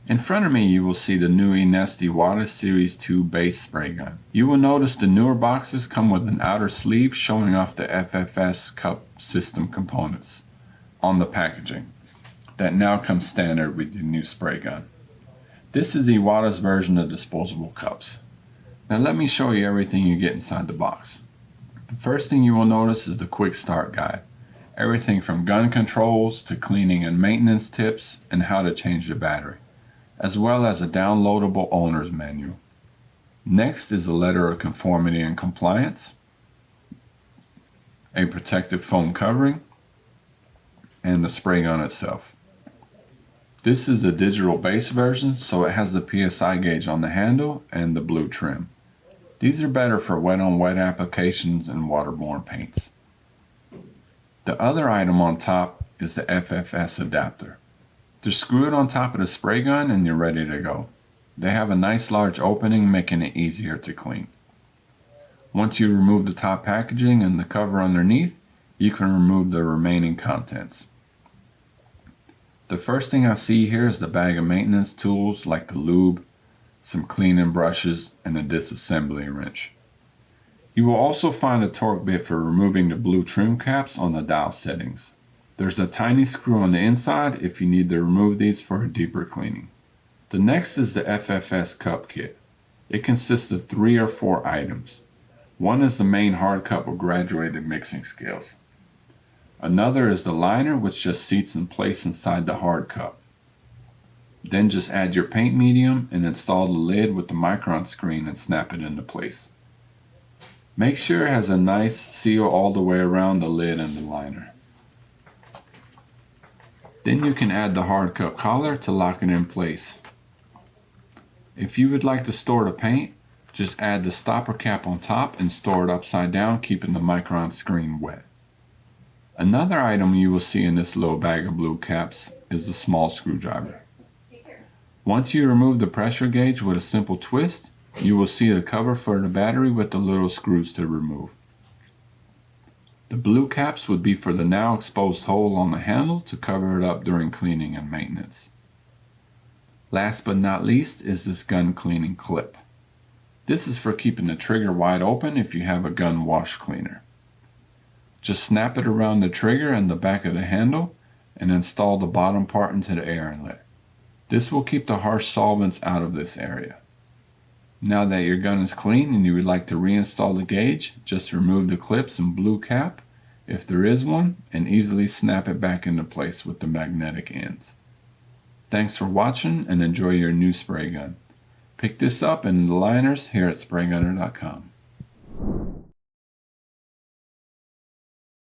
In front of me you will see the new Anest Iwata Series 2 base spray gun. You will notice the newer boxes come with an outer sleeve showing off the FFS cup system components on the packaging that now comes standard with the new spray gun. This is Iwata's version of disposable cups. Now let me show you everything you get inside the box. The first thing you will notice is the quick start guide. Everything from gun controls to cleaning and maintenance tips and how to change the battery, as well as a downloadable owner's manual. Next is a letter of conformity and compliance, a protective foam covering, and the spray gun itself. This is the digital base version, so it has the PSI gauge on the handle and the blue trim. These are better for wet-on-wet applications and waterborne paints. The other item on top is the FFS adapter. Just screw it on top of the spray gun and you're ready to go. They have a nice large opening, making it easier to clean. Once you remove the top packaging and the cover underneath, you can remove the remaining contents. The first thing I see here is the bag of maintenance tools like the lube, some cleaning brushes, and a disassembly wrench. You will also find a torque bit for removing the blue trim caps on the dial settings. There's a tiny screw on the inside if you need to remove these for a deeper cleaning. The next is the FFS cup kit. It consists of 3 or 4 items. One is the main hard cup with graduated mixing scales. Another is the liner, which just seats in place inside the hard cup. Then just add your paint medium and install the lid with the micron screen and snap it into place. Make sure it has a nice seal all the way around the lid and the liner. Then you can add the hard cup collar to lock it in place. If you would like to store the paint, just add the stopper cap on top and store it upside down, keeping the micron screen wet. Another item you will see in this little bag of blue caps is the small screwdriver. Once you remove the pressure gauge with a simple twist, you will see the cover for the battery with the little screws to remove. The blue caps would be for the now exposed hole on the handle to cover it up during cleaning and maintenance. Last but not least is this gun cleaning clip. This is for keeping the trigger wide open if you have a gun wash cleaner. Just snap it around the trigger and the back of the handle and install the bottom part into the air inlet. This will keep the harsh solvents out of this area. Now that your gun is clean and you would like to reinstall the gauge, just remove the clips and blue cap, if there is one, and easily snap it back into place with the magnetic ends. Thanks for watching and enjoy your new spray gun. Pick this up in the liners here at spraygunner.com.